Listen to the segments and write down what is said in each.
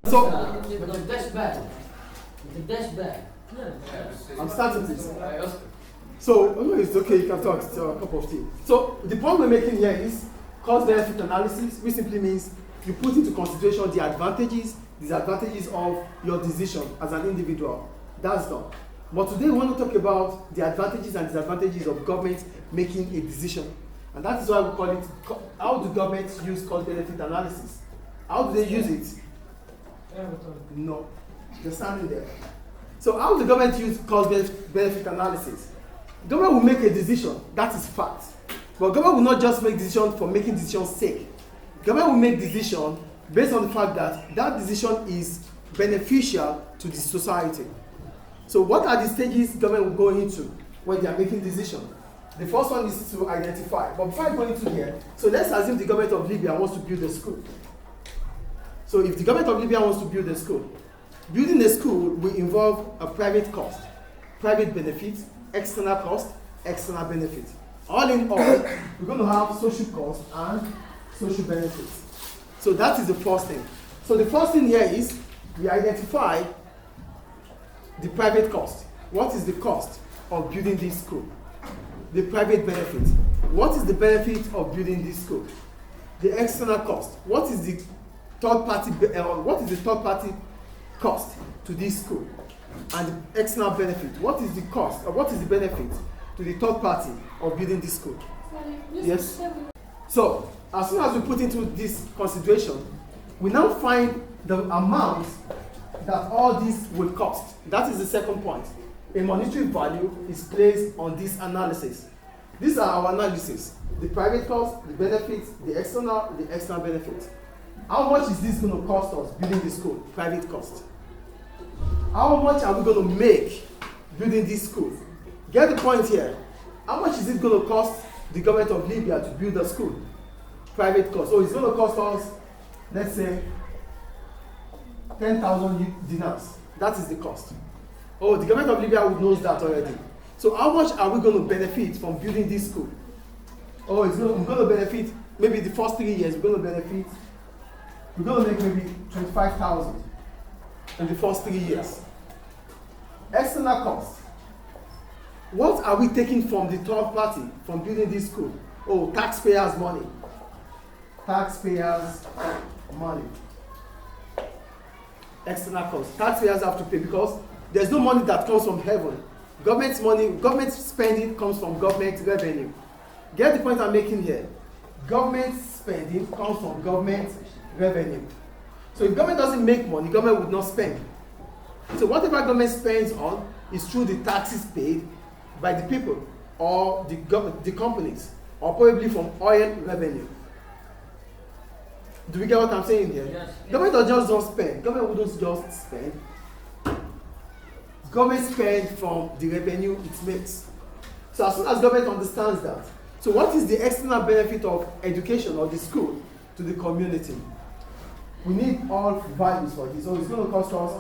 So, The dash back. The dash back. I'm starting this. So, it's okay, you can talk, it's a cup of tea. So, the point we're making here is cost-benefit analysis, which simply means you put into consideration the advantages, disadvantages of your decision as an individual. That's done. But today we want to talk about the advantages and disadvantages of government making a decision. And that is why we call it, how do governments use cost-benefit analysis? How do they use it? No, they're standing there. So how does the government use cost-benefit analysis? Government will make a decision, that is fact. But government will not just make decisions for making decisions sake. Government will make decisions based on the fact that that decision is beneficial to the society. So what are the stages government will go into when they are making decisions? The first one is to identify. But before I go into here, so let's assume the government of Libya wants to build a school. So if the government of Libya wants to build a school, building a school will involve a private cost, private benefit, external cost, external benefit. All in all, we're going to have social cost and social benefits. So that is the first thing. So the first thing here is we identify the private cost. What is the cost of building this school? The private benefit. What is the benefit of building this school? The external cost. What is the third party cost to this school? And the external benefit. What is the cost or what is the benefit to the third party of building this school? Yes. So as soon as we put into this consideration, we now find the amount that all this will cost. That is the second point. A monetary value is placed on this analysis. These are our analysis: the private cost, the benefits, the external benefits. How much is this going to cost us building this school? Private cost. How much are we going to make building this school? Get the point here. How much is it going to cost the government of Libya to build a school? Private cost. So it's going to cost us, let's say, 10,000 dinars. That is the cost. Oh, the government of Libya knows that already. So how much are we going to benefit from building this school? Oh, we're going to benefit, maybe the first 3 years, we're going to make maybe 25,000 in the first 3 years. External cost. What are we taking from the third party from building this school? Oh, taxpayers' money. Taxpayers' money. External cost. Taxpayers have to pay because there's no money that comes from heaven. Government money, government spending comes from government revenue. Get the point I'm making here. Government spending comes from government revenue. So if government doesn't make money, government would not spend. So whatever government spends on is through the taxes paid by the people or the companies, or probably from oil revenue. Do we get what I'm saying here? Yes. Government does not spend. Government wouldn't just spend. Government spends from the revenue it makes. So as soon as government understands that, so what is the external benefit of education or the school to the community? We need all values for this. So it's going to cost us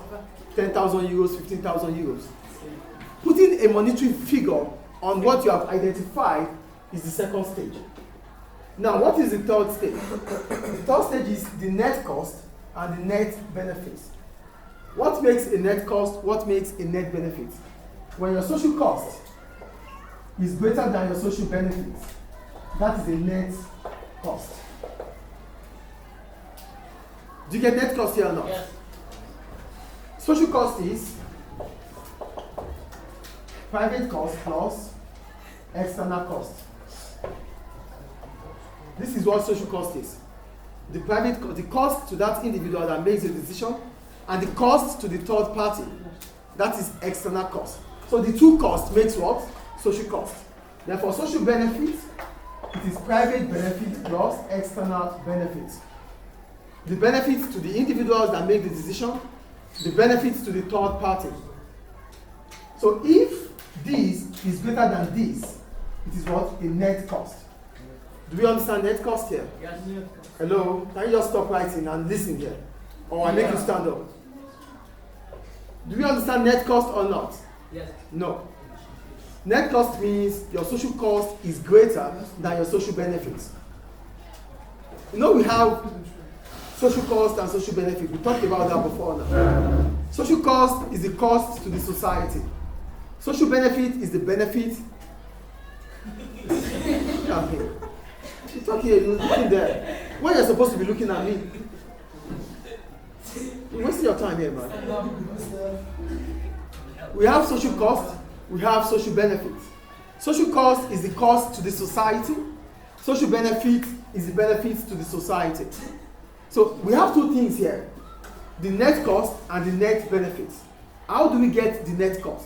10,000 euros, 15,000 euros. Putting a monetary figure on what you have identified is the second stage. Now, what is the third stage? The third stage is the net cost and the net benefits. What makes a net cost? What makes a net benefit? When your social cost is greater than your social benefits, that is a net cost. Do you get net cost here or not? Yes. Social cost is private cost plus external cost. This is what social cost is. The cost to that individual that makes the decision, and the cost to the third party. That is external cost. So the two costs makes what? Social cost. Therefore, social benefit, it is private benefit plus external benefit. The benefits to the individuals that make the decision, the benefits to the third party. So if this is greater than this, it is what? A net cost. Do we understand net cost here? Yes. Hello? Can you just stop writing and listen here? Or I make you stand up? Do we understand net cost or not? Yes. No. Net cost means your social cost is greater than your social benefits. You know, we have social cost and social benefit. We talked about that before now. Social cost is the cost to the society. Social benefit is the benefit. You talk here, you're looking there. When you're supposed to be looking at me. You're wasting your time here, man. We have social cost, we have social benefit. Social cost is the cost to the society. Social benefit is the benefit to the society. So we have two things here, the net cost and the net benefit. How do we get the net cost?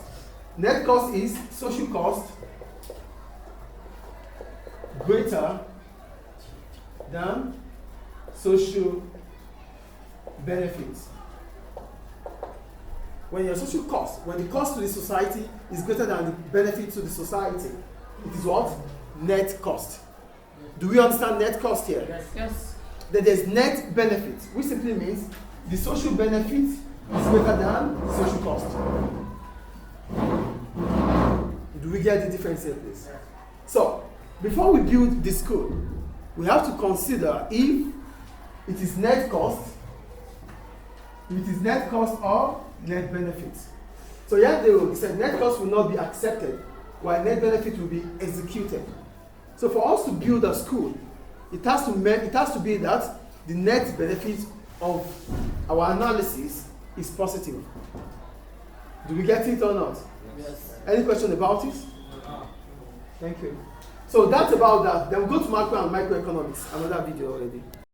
Net cost is social cost greater than social benefits. When your social cost, when the cost to the society is greater than the benefit to the society, it is what? Net cost. Do we understand net cost here? Yes. Yes. Then there's net benefit, which simply means the social benefit is greater than the social cost. Do we get the difference here, please? So, before we build this school, we have to consider if it is net cost, or net benefit. So here they said net cost will not be accepted, while net benefit will be executed. So for us to build a school, it has to be that the net benefit of our analysis is positive. Do we get it or not? Yes. Any question about it? Thank you. So that's about that. Then we'll go to macro and microeconomics, another video already.